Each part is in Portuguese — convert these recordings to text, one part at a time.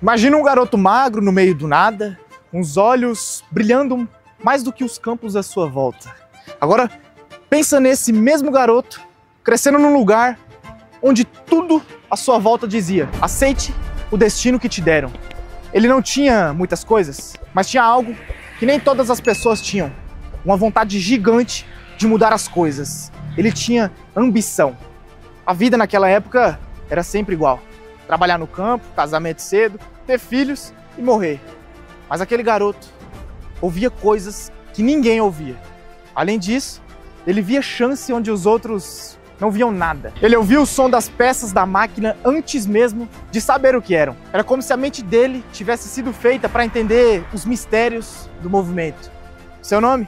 Imagina um garoto magro no meio do nada, com os olhos brilhando mais do que os campos à sua volta. Agora, pensa nesse mesmo garoto crescendo num lugar onde tudo à sua volta dizia: aceite o destino que te deram. Ele não tinha muitas coisas, mas tinha algo que nem todas as pessoas tinham. Uma vontade gigante de mudar as coisas. Ele tinha ambição. A vida naquela época era sempre igual. Trabalhar no campo, casamento cedo, ter filhos e morrer. Mas aquele garoto ouvia coisas que ninguém ouvia. Além disso, ele via chance onde os outros não viam nada. Ele ouvia o som das peças da máquina antes mesmo de saber o que eram. Era como se a mente dele tivesse sido feita para entender os mistérios do movimento. Seu nome?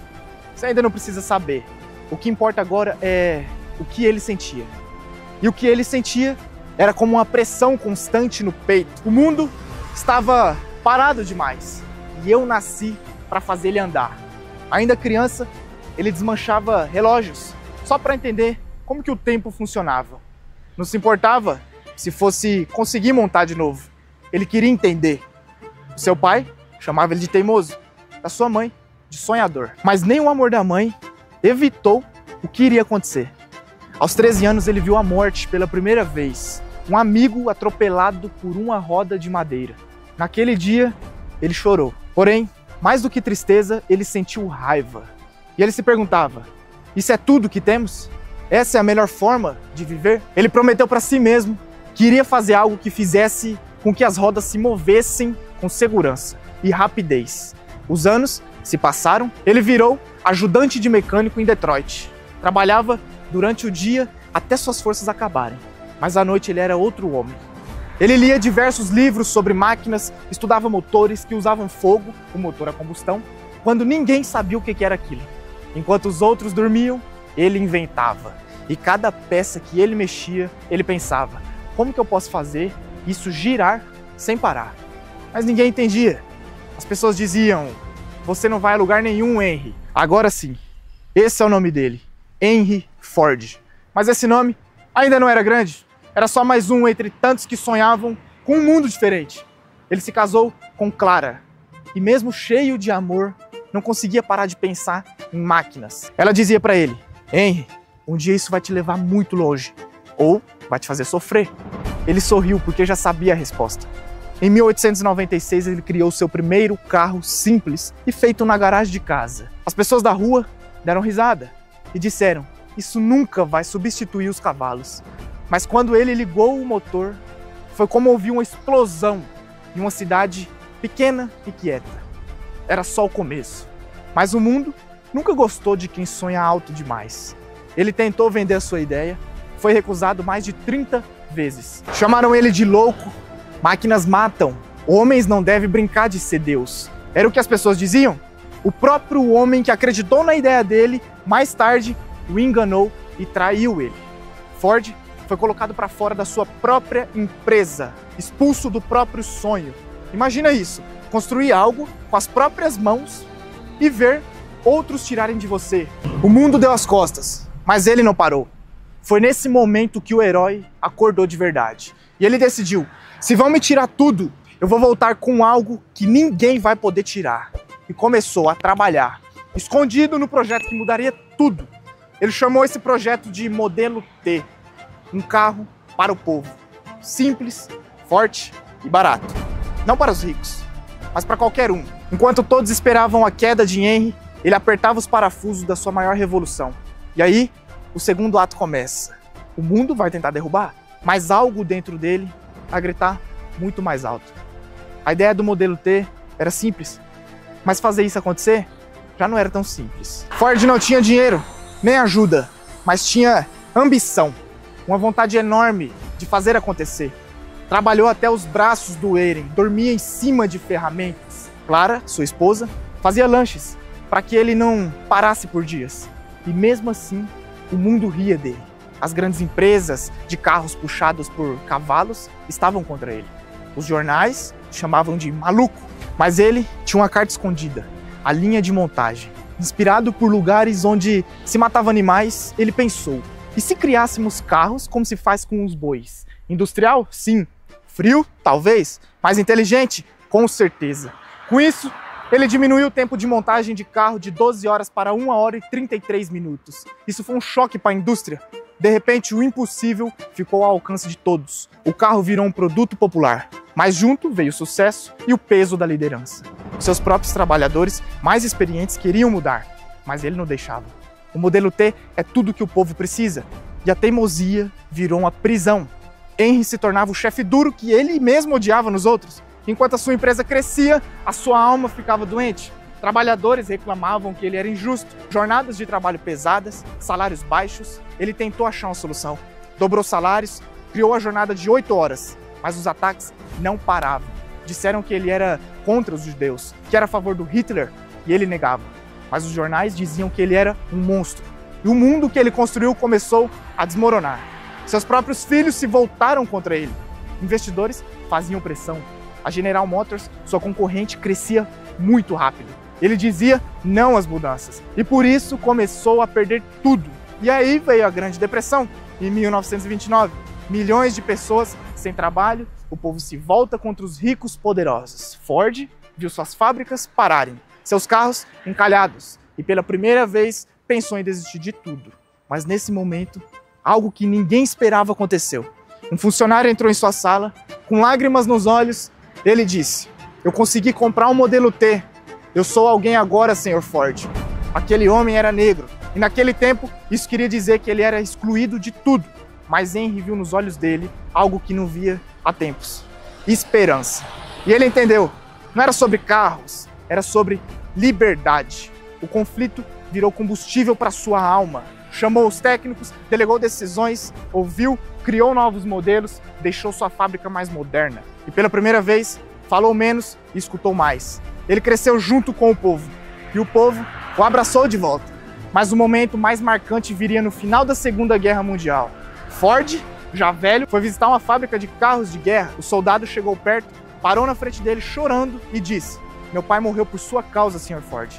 Você ainda não precisa saber. O que importa agora é o que ele sentia. E o que ele sentia era como uma pressão constante no peito. O mundo estava parado demais. E eu nasci para fazer ele andar. Ainda criança, ele desmanchava relógios só para entender como que o tempo funcionava. Não se importava se fosse conseguir montar de novo. Ele queria entender. O seu pai chamava ele de teimoso. A sua mãe de sonhador. Mas nem o amor da mãe evitou o que iria acontecer. Aos 13 anos ele viu a morte pela primeira vez. Um amigo atropelado por uma roda de madeira. Naquele dia, ele chorou. Porém, mais do que tristeza, ele sentiu raiva. E ele se perguntava: isso é tudo que temos? Essa é a melhor forma de viver? Ele prometeu para si mesmo que iria fazer algo que fizesse com que as rodas se movessem com segurança e rapidez. Os anos se passaram, ele virou ajudante de mecânico em Detroit. Trabalhava durante o dia até suas forças acabarem, mas à noite ele era outro homem. Ele lia diversos livros sobre máquinas, estudava motores que usavam fogo, o motor a combustão, quando ninguém sabia o que era aquilo. Enquanto os outros dormiam, ele inventava. E cada peça que ele mexia, ele pensava: como que eu posso fazer isso girar sem parar? Mas ninguém entendia. As pessoas diziam: você não vai a lugar nenhum, Henry. Agora sim, esse é o nome dele, Henry Ford. Mas esse nome ainda não era grande. Era só mais um entre tantos que sonhavam com um mundo diferente. Ele se casou com Clara. E mesmo cheio de amor, não conseguia parar de pensar em máquinas. Ela dizia para ele: Henry, um dia isso vai te levar muito longe. Ou vai te fazer sofrer. Ele sorriu porque já sabia a resposta. Em 1896 ele criou seu primeiro carro simples e feito na garagem de casa. As pessoas da rua deram risada e disseram: isso nunca vai substituir os cavalos. Mas quando ele ligou o motor, foi como ouvir uma explosão em uma cidade pequena e quieta. Era só o começo. Mas o mundo nunca gostou de quem sonha alto demais. Ele tentou vender a sua ideia, foi recusado mais de 30 vezes. Chamaram ele de louco. Máquinas matam. Homens não devem brincar de ser Deus. Era o que as pessoas diziam. O próprio homem que acreditou na ideia dele, mais tarde, o enganou e traiu ele. Ford foi colocado para fora da sua própria empresa, expulso do próprio sonho. Imagina isso, construir algo com as próprias mãos e ver outros tirarem de você. O mundo deu as costas, mas ele não parou. Foi nesse momento que o herói acordou de verdade. E ele decidiu: se vão me tirar tudo, eu vou voltar com algo que ninguém vai poder tirar. E começou a trabalhar, escondido no projeto que mudaria tudo. Ele chamou esse projeto de Modelo T. Um carro para o povo. Simples, forte e barato. Não para os ricos, mas para qualquer um. Enquanto todos esperavam a queda de Henry, ele apertava os parafusos da sua maior revolução. E aí, o segundo ato começa. O mundo vai tentar derrubar, mas algo dentro dele vai gritar muito mais alto. A ideia do Modelo T era simples, mas fazer isso acontecer já não era tão simples. Ford não tinha dinheiro, nem ajuda, mas tinha ambição. Uma vontade enorme de fazer acontecer. Trabalhou até os braços doerem, dormia em cima de ferramentas. Clara, sua esposa, fazia lanches para que ele não parasse por dias. E mesmo assim, o mundo ria dele. As grandes empresas de carros puxados por cavalos estavam contra ele. Os jornais chamavam de maluco, mas ele tinha uma carta escondida, a linha de montagem. Inspirado por lugares onde se matava animais, ele pensou: e se criássemos carros como se faz com os bois? Industrial? Sim. Frio? Talvez. Mais inteligente? Com certeza. Com isso, ele diminuiu o tempo de montagem de carro de 12 horas para 1 hora e 33 minutos. Isso foi um choque para a indústria. De repente, o impossível ficou ao alcance de todos. O carro virou um produto popular. Mas junto veio o sucesso e o peso da liderança. Seus próprios trabalhadores, mais experientes, queriam mudar, mas ele não deixava. O modelo T é tudo que o povo precisa. E a teimosia virou uma prisão. Henry se tornava o chefe duro que ele mesmo odiava nos outros. Enquanto a sua empresa crescia, a sua alma ficava doente. Trabalhadores reclamavam que ele era injusto, jornadas de trabalho pesadas, salários baixos. Ele tentou achar uma solução. Dobrou salários, criou a jornada de 8 horas, mas os ataques não paravam. Disseram que ele era contra os judeus, que era a favor do Hitler, e ele negava. Mas os jornais diziam que ele era um monstro. E o mundo que ele construiu começou a desmoronar. Seus próprios filhos se voltaram contra ele. Investidores faziam pressão. A General Motors, sua concorrente, crescia muito rápido. Ele dizia não às mudanças e por isso começou a perder tudo. E aí veio a Grande Depressão, em 1929. Milhões de pessoas sem trabalho, o povo se volta contra os ricos poderosos. Ford viu suas fábricas pararem, seus carros encalhados e pela primeira vez pensou em desistir de tudo. Mas nesse momento, algo que ninguém esperava aconteceu. Um funcionário entrou em sua sala, com lágrimas nos olhos. Ele disse: "Eu consegui comprar um modelo T. Eu sou alguém agora, Sr. Ford." Aquele homem era negro, e naquele tempo isso queria dizer que ele era excluído de tudo. Mas Henry viu nos olhos dele algo que não via há tempos: esperança. E ele entendeu, não era sobre carros, era sobre liberdade. O conflito virou combustível para sua alma. Chamou os técnicos, delegou decisões, ouviu, criou novos modelos, deixou sua fábrica mais moderna. E pela primeira vez, falou menos e escutou mais. Ele cresceu junto com o povo, e o povo o abraçou de volta. Mas o momento mais marcante viria no final da Segunda Guerra Mundial. Ford, já velho, foi visitar uma fábrica de carros de guerra. O soldado chegou perto, parou na frente dele chorando e disse: "Meu pai morreu por sua causa, Sr. Ford."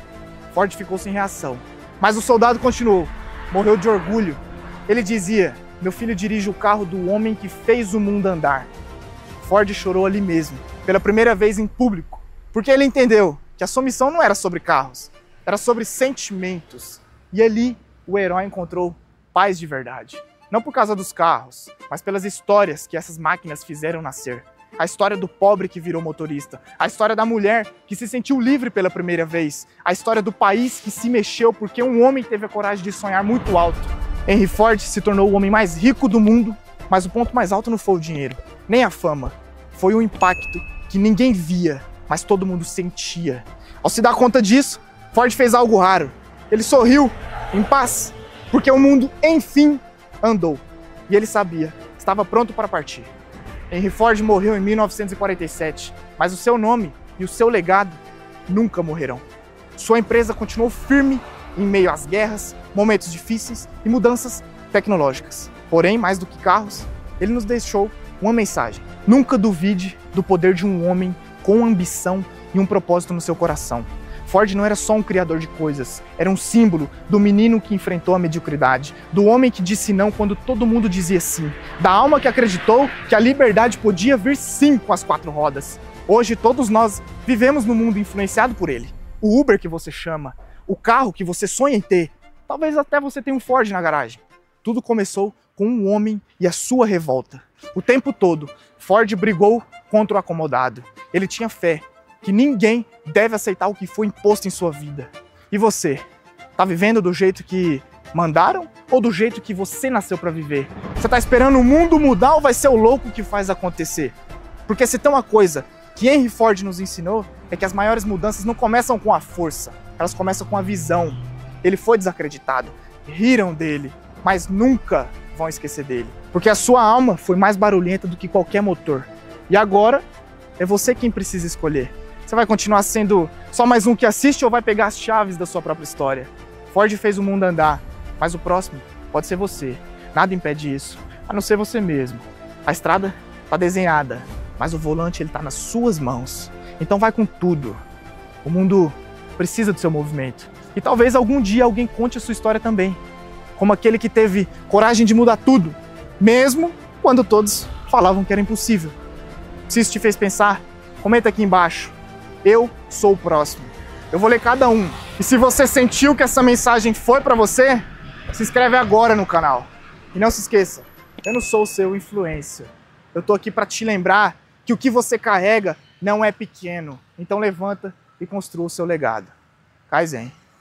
Ford ficou sem reação, mas o soldado continuou: "Morreu de orgulho." Ele dizia: "Meu filho dirige o carro do homem que fez o mundo andar." Ford chorou ali mesmo, pela primeira vez em público, porque ele entendeu que a sua missão não era sobre carros, era sobre sentimentos. E ali o herói encontrou paz de verdade. Não por causa dos carros, mas pelas histórias que essas máquinas fizeram nascer. A história do pobre que virou motorista, a história da mulher que se sentiu livre pela primeira vez, a história do país que se mexeu porque um homem teve a coragem de sonhar muito alto. Henry Ford se tornou o homem mais rico do mundo, mas o ponto mais alto não foi o dinheiro, nem a fama. Foi o impacto que ninguém via, mas todo mundo sentia. Ao se dar conta disso, Ford fez algo raro. Ele sorriu, em paz, porque o mundo, enfim, andou. E ele sabia, estava pronto para partir. Henry Ford morreu em 1947, mas o seu nome e o seu legado nunca morrerão. Sua empresa continuou firme em meio às guerras, momentos difíceis e mudanças tecnológicas. Porém, mais do que carros, ele nos deixou uma mensagem: nunca duvide do poder de um homem com ambição e um propósito no seu coração. Ford não era só um criador de coisas, era um símbolo do menino que enfrentou a mediocridade, do homem que disse não quando todo mundo dizia sim, da alma que acreditou que a liberdade podia vir sim com as 4 rodas. Hoje todos nós vivemos num mundo influenciado por ele. O Uber que você chama, o carro que você sonha em ter, talvez até você tenha um Ford na garagem. Tudo começou com um homem e a sua revolta. O tempo todo, Ford brigou contra o acomodado. Ele tinha fé que ninguém deve aceitar o que foi imposto em sua vida. E você? Tá vivendo do jeito que mandaram ou do jeito que você nasceu para viver? Você tá esperando o mundo mudar ou vai ser o louco que faz acontecer? Porque se tem uma coisa que Henry Ford nos ensinou, é que as maiores mudanças não começam com a força, elas começam com a visão. Ele foi desacreditado, riram dele, mas nunca vão esquecer dele. Porque a sua alma foi mais barulhenta do que qualquer motor. E agora é você quem precisa escolher. Você vai continuar sendo só mais um que assiste ou vai pegar as chaves da sua própria história? Ford fez o mundo andar, mas o próximo pode ser você. Nada impede isso, a não ser você mesmo. A estrada está desenhada, mas o volante ele está nas suas mãos. Então vai com tudo. O mundo precisa do seu movimento. E talvez algum dia alguém conte a sua história também. Como aquele que teve coragem de mudar tudo, mesmo quando todos falavam que era impossível. Se isso te fez pensar, comenta aqui embaixo. Eu sou o próximo. Eu vou ler cada um. E se você sentiu que essa mensagem foi para você, se inscreve agora no canal. E não se esqueça, eu não sou o seu influencer. Eu tô aqui para te lembrar que o que você carrega não é pequeno. Então levanta e construa o seu legado. Kaizen.